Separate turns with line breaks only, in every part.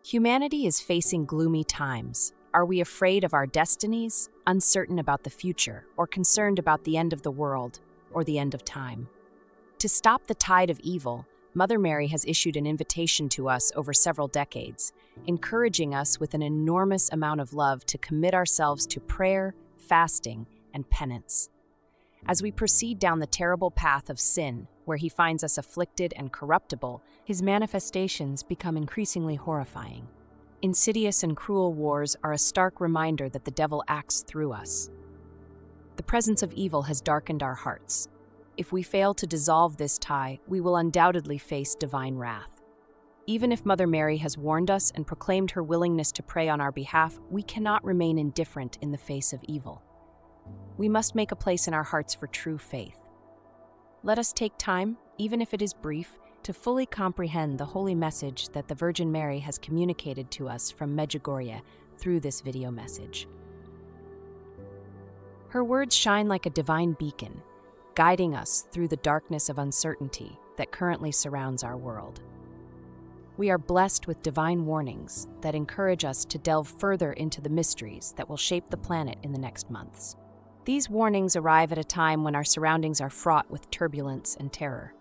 Humanity is facing gloomy times. Are we afraid of our destinies, uncertain about the future, or concerned about the end of the world or the end of time? To stop the tide of evil, Mother Mary has issued an invitation to us over several decades, encouraging us with an enormous amount of love to commit ourselves to prayer, fasting, and penance. As we proceed down the terrible path of sin, where he finds us afflicted and corruptible, his manifestations become increasingly horrifying. Insidious and cruel wars are a stark reminder that the devil acts through us. The presence of evil has darkened our hearts. If we fail to dissolve this tie, we will undoubtedly face divine wrath. Even if Mother Mary has warned us and proclaimed her willingness to pray on our behalf, we cannot remain indifferent in the face of evil. We must make a place in our hearts for true faith. Let us take time, even if it is brief, to fully comprehend the holy message that the Virgin Mary has communicated to us from Medjugorje through this video message. Her words shine like a divine beacon, guiding us through the darkness of uncertainty that currently surrounds our world. We are blessed with divine warnings that encourage us to delve further into the mysteries that will shape the planet in the next months. These warnings arrive at a time when our surroundings are fraught with turbulence and terror.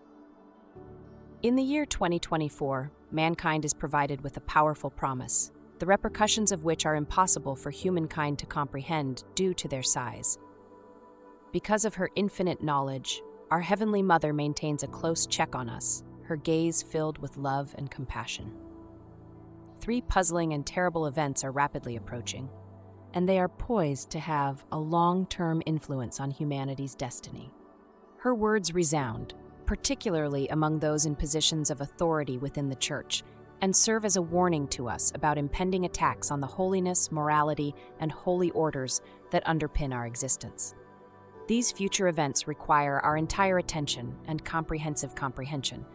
In the year 2024, mankind is provided with a powerful promise, the repercussions of which are impossible for humankind to comprehend due to their size. Because of her infinite knowledge, our Heavenly Mother maintains a close check on us, her gaze filled with love and compassion. 3 puzzling and terrible events are rapidly approaching, and they are poised to have a long-term influence on humanity's destiny. Her words resound, particularly among those in positions of authority within the Church, and serve as a warning to us about impending attacks on the holiness, morality, and holy orders that underpin our existence. These future events require our entire attention and comprehensive comprehension,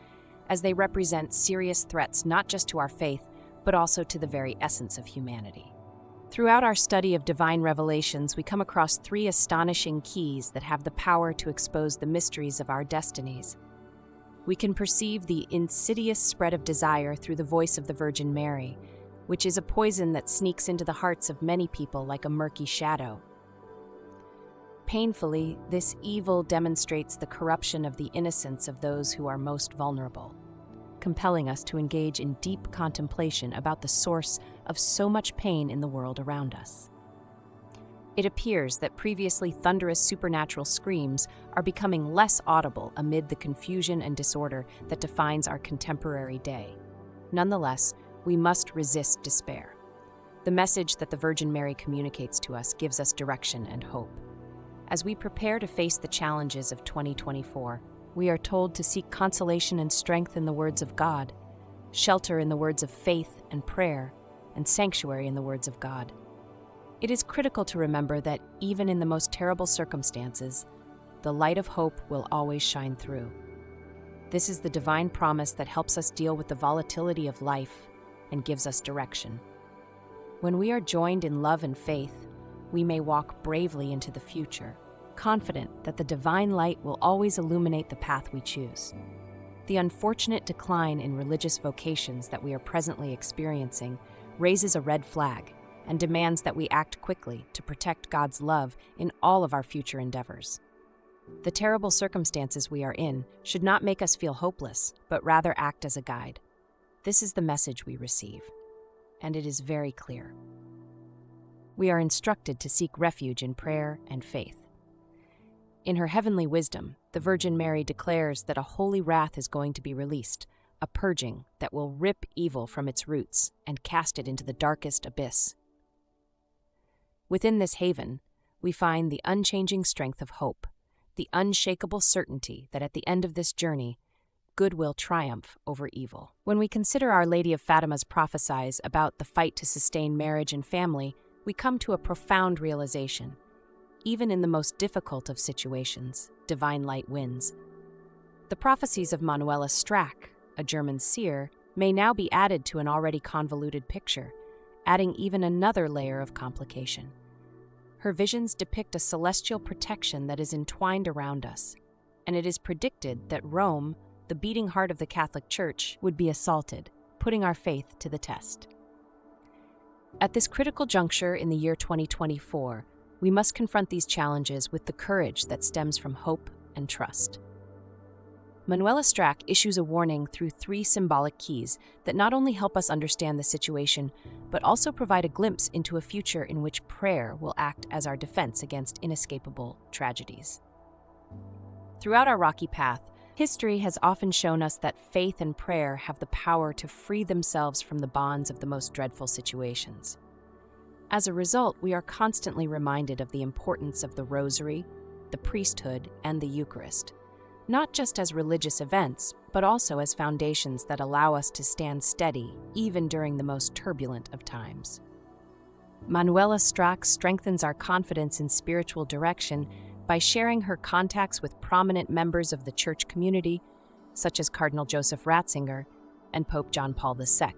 as they represent serious threats not just to our faith, but also to the very essence of humanity. Throughout our study of divine revelations, we come across 3 astonishing keys that have the power to expose the mysteries of our destinies. We can perceive the insidious spread of desire through the voice of the Virgin Mary, which is a poison that sneaks into the hearts of many people like a murky shadow. Painfully, this evil demonstrates the corruption of the innocence of those who are most vulnerable, compelling us to engage in deep contemplation about the source of so much pain in the world around us. It appears that previously thunderous supernatural screams are becoming less audible amid the confusion and disorder that defines our contemporary day. Nonetheless, we must resist despair. The message that the Virgin Mary communicates to us gives us direction and hope. As we prepare to face the challenges of 2024, we are told to seek consolation and strength in the words of God, shelter in the words of faith and prayer, and sanctuary in the words of God. It is critical to remember that even in the most terrible circumstances, the light of hope will always shine through. This is the divine promise that helps us deal with the volatility of life and gives us direction. When we are joined in love and faith, we may walk bravely into the future, confident that the divine light will always illuminate the path we choose. The unfortunate decline in religious vocations that we are presently experiencing raises a red flag and demands that we act quickly to protect God's love in all of our future endeavors. The terrible circumstances we are in should not make us feel hopeless, but rather act as a guide. This is the message we receive, and it is very clear. We are instructed to seek refuge in prayer and faith. In her heavenly wisdom, the Virgin Mary declares that a holy wrath is going to be released, a purging that will rip evil from its roots and cast it into the darkest abyss. Within this haven, we find the unchanging strength of hope, the unshakable certainty that at the end of this journey, good will triumph over evil. When we consider Our Lady of Fatima's prophecies about the fight to sustain marriage and family, we come to a profound realization. Even in the most difficult of situations, divine light wins. The prophecies of Manuela Strack, a German seer, may now be added to an already convoluted picture, adding even another layer of complication. Her visions depict a celestial protection that is entwined around us, and it is predicted that Rome, the beating heart of the Catholic Church, would be assaulted, putting our faith to the test. At this critical juncture in the year 2024, we must confront these challenges with the courage that stems from hope and trust. Manuela Strack issues a warning through 3 symbolic keys that not only help us understand the situation, but also provide a glimpse into a future in which prayer will act as our defense against inescapable tragedies. Throughout our rocky path, history has often shown us that faith and prayer have the power to free themselves from the bonds of the most dreadful situations. As a result, we are constantly reminded of the importance of the Rosary, the priesthood, and the Eucharist, not just as religious events, but also as foundations that allow us to stand steady even during the most turbulent of times. Manuela Strack strengthens our confidence in spiritual direction by sharing her contacts with prominent members of the church community, such as Cardinal Joseph Ratzinger and Pope John Paul II.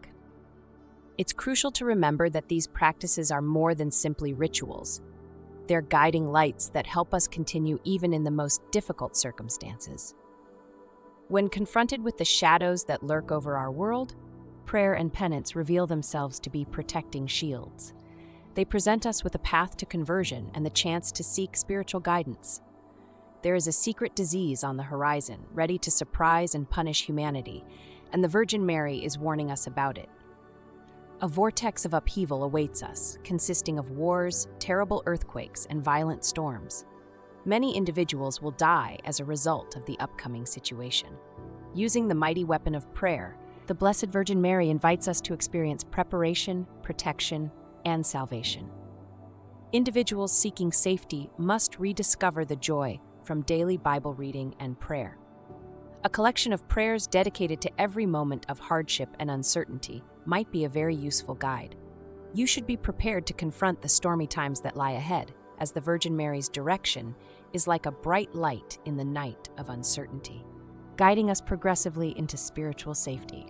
It's crucial to remember that these practices are more than simply rituals. They're guiding lights that help us continue even in the most difficult circumstances. When confronted with the shadows that lurk over our world, prayer and penance reveal themselves to be protecting shields. They present us with a path to conversion and the chance to seek spiritual guidance. There is a secret disease on the horizon, ready to surprise and punish humanity, and the Virgin Mary is warning us about it. A vortex of upheaval awaits us, consisting of wars, terrible earthquakes, and violent storms. Many individuals will die as a result of the upcoming situation. Using the mighty weapon of prayer, the Blessed Virgin Mary invites us to experience preparation, protection, and salvation. Individuals seeking safety must rediscover the joy from daily Bible reading and prayer. A collection of prayers dedicated to every moment of hardship and uncertainty might be a very useful guide. You should be prepared to confront the stormy times that lie ahead, as the Virgin Mary's direction is like a bright light in the night of uncertainty, guiding us progressively into spiritual safety.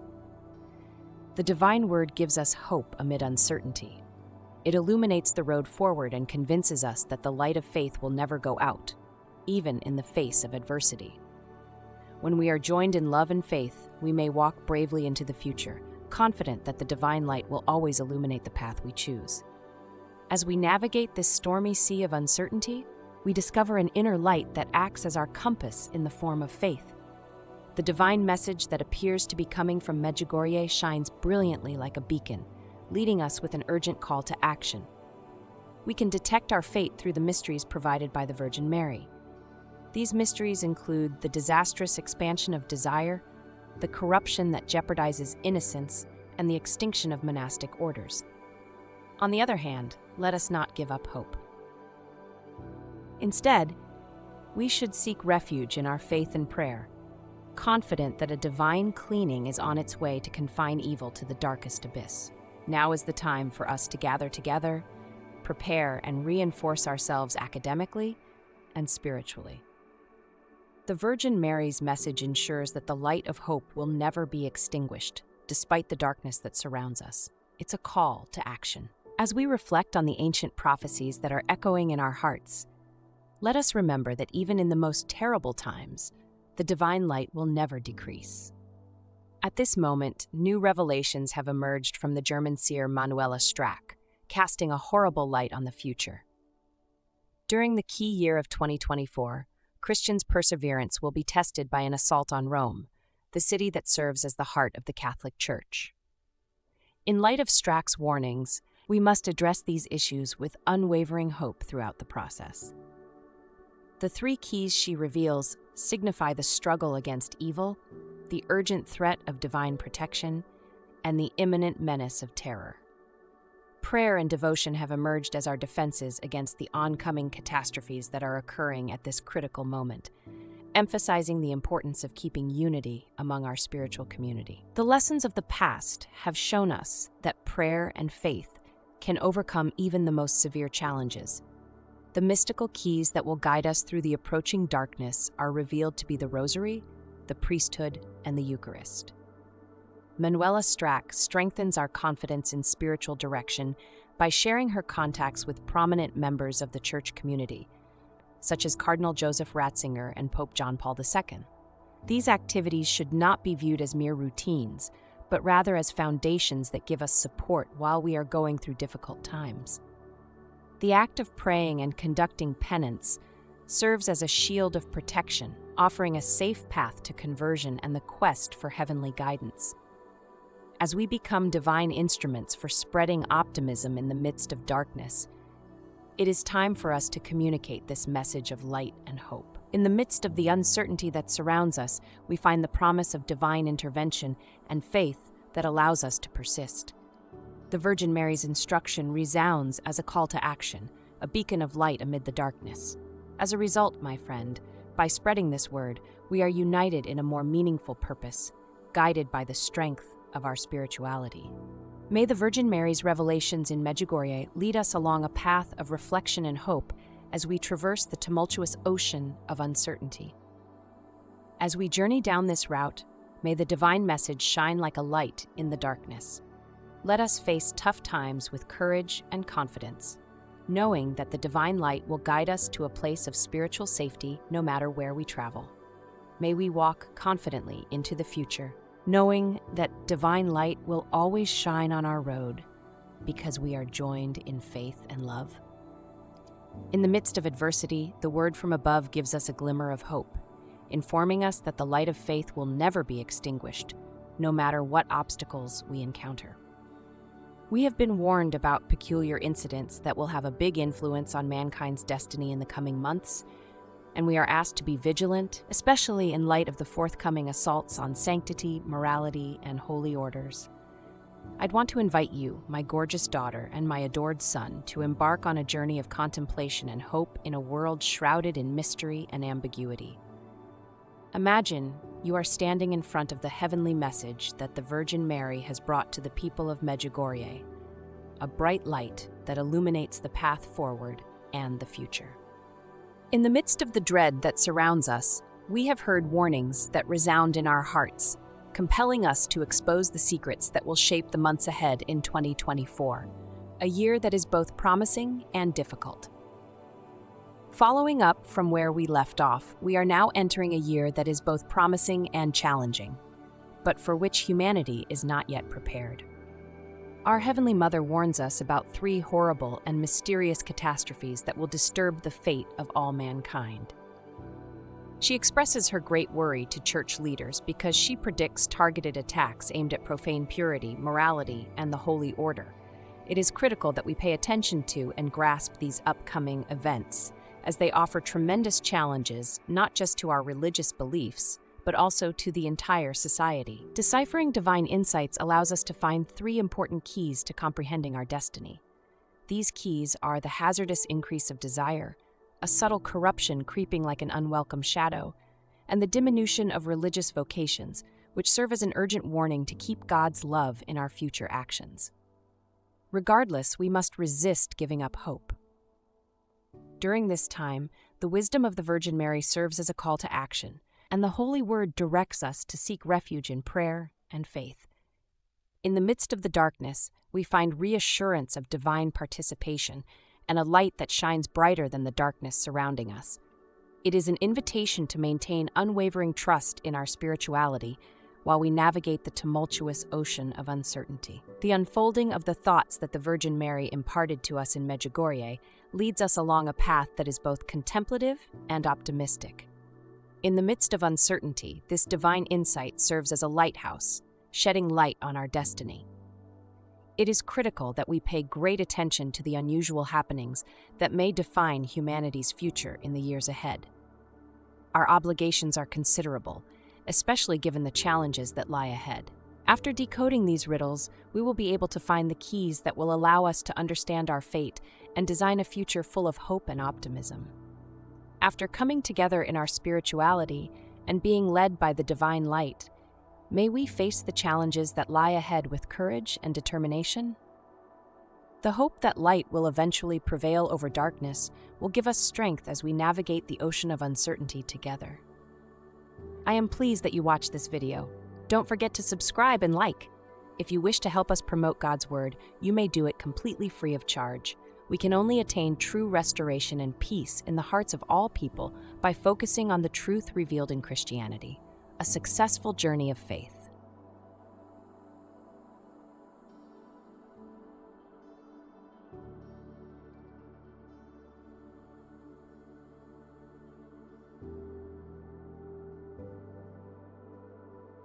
The divine word gives us hope amid uncertainty. It illuminates the road forward and convinces us that the light of faith will never go out, even in the face of adversity. When we are joined in love and faith, we may walk bravely into the future, confident that the divine light will always illuminate the path we choose. As we navigate this stormy sea of uncertainty, we discover an inner light that acts as our compass in the form of faith. The divine message that appears to be coming from Medjugorje shines brilliantly like a beacon, leading us with an urgent call to action. We can detect our fate through the mysteries provided by the Virgin Mary. These mysteries include the disastrous expansion of desire, the corruption that jeopardizes innocence, and the extinction of monastic orders. On the other hand, let us not give up hope. Instead, we should seek refuge in our faith and prayer, confident that a divine cleaning is on its way to confine evil to the darkest abyss. Now is the time for us to gather together, prepare, and reinforce ourselves academically and spiritually. The Virgin Mary's message ensures that the light of hope will never be extinguished, despite the darkness that surrounds us. It's a call to action. As we reflect on the ancient prophecies that are echoing in our hearts, let us remember that even in the most terrible times, the divine light will never decrease. At this moment, new revelations have emerged from the German seer Manuela Strack, casting a horrible light on the future. During the key year of 2024, Christians' perseverance will be tested by an assault on Rome, the city that serves as the heart of the Catholic Church. In light of Strack's warnings, we must address these issues with unwavering hope throughout the process. The 3 keys she reveals signify the struggle against evil, the urgent threat of divine protection, and the imminent menace of terror. Prayer and devotion have emerged as our defenses against the oncoming catastrophes that are occurring at this critical moment, emphasizing the importance of keeping unity among our spiritual community. The lessons of the past have shown us that prayer and faith can overcome even the most severe challenges. The mystical keys that will guide us through the approaching darkness are revealed to be the Rosary, the priesthood, and the Eucharist. Manuela Strack strengthens our confidence in spiritual direction by sharing her contacts with prominent members of the church community, such as Cardinal Joseph Ratzinger and Pope John Paul II. These activities should not be viewed as mere routines, but rather as foundations that give us support while we are going through difficult times. The act of praying and conducting penance serves as a shield of protection, offering a safe path to conversion and the quest for heavenly guidance. As we become divine instruments for spreading optimism in the midst of darkness, it is time for us to communicate this message of light and hope. In the midst of the uncertainty that surrounds us, we find the promise of divine intervention and faith that allows us to persist. The Virgin Mary's instruction resounds as a call to action, a beacon of light amid the darkness. As a result, my friend, by spreading this word, we are united in a more meaningful purpose, guided by the strength of our spirituality. May the Virgin Mary's revelations in Medjugorje lead us along a path of reflection and hope as we traverse the tumultuous ocean of uncertainty. As we journey down this route, may the divine message shine like a light in the darkness. Let us face tough times with courage and confidence, knowing that the divine light will guide us to a place of spiritual safety no matter where we travel. May we walk confidently into the future, knowing that divine light will always shine on our road because we are joined in faith and love. In the midst of adversity, the word from above gives us a glimmer of hope, informing us that the light of faith will never be extinguished, no matter what obstacles we encounter. We have been warned about peculiar incidents that will have a big influence on mankind's destiny in the coming months, and we are asked to be vigilant, especially in light of the forthcoming assaults on sanctity, morality, and holy orders. I'd want to invite you, my gorgeous daughter, and my adored son, to embark on a journey of contemplation and hope in a world shrouded in mystery and ambiguity. Imagine you are standing in front of the heavenly message that the Virgin Mary has brought to the people of Medjugorje, a bright light that illuminates the path forward and the future. In the midst of the dread that surrounds us, we have heard warnings that resound in our hearts, compelling us to expose the secrets that will shape the months ahead in 2024, a year that is both promising and difficult. Following up from where we left off, we are now entering a year that is both promising and challenging, but for which humanity is not yet prepared. Our Heavenly Mother warns us about 3 horrible and mysterious catastrophes that will disturb the fate of all mankind. She expresses her great worry to church leaders because she predicts targeted attacks aimed at profane purity, morality, and the holy order. It is critical that we pay attention to and grasp these upcoming events, as they offer tremendous challenges not just to our religious beliefs, but also to the entire society. Deciphering divine insights allows us to find 3 important keys to comprehending our destiny. These keys are the hazardous increase of desire, a subtle corruption creeping like an unwelcome shadow, and the diminution of religious vocations, which serve as an urgent warning to keep God's love in our future actions. Regardless, we must resist giving up hope. During this time, the wisdom of the Virgin Mary serves as a call to action, and the Holy Word directs us to seek refuge in prayer and faith. In the midst of the darkness, we find reassurance of divine participation and a light that shines brighter than the darkness surrounding us. It is an invitation to maintain unwavering trust in our spirituality while we navigate the tumultuous ocean of uncertainty. The unfolding of the thoughts that the Virgin Mary imparted to us in Medjugorje leads us along a path that is both contemplative and optimistic. In the midst of uncertainty, this divine insight serves as a lighthouse, shedding light on our destiny. It is critical that we pay great attention to the unusual happenings that may define humanity's future in the years ahead. Our obligations are considerable, especially given the challenges that lie ahead. After decoding these riddles, we will be able to find the keys that will allow us to understand our fate and design a future full of hope and optimism. After coming together in our spirituality and being led by the divine light, may we face the challenges that lie ahead with courage and determination. The hope that light will eventually prevail over darkness will give us strength as we navigate the ocean of uncertainty together. I am pleased that you watched this video. Don't forget to subscribe and like. If you wish to help us promote God's Word, you may do it completely free of charge. We can only attain true restoration and peace in the hearts of all people by focusing on the truth revealed in Christianity, a successful journey of faith.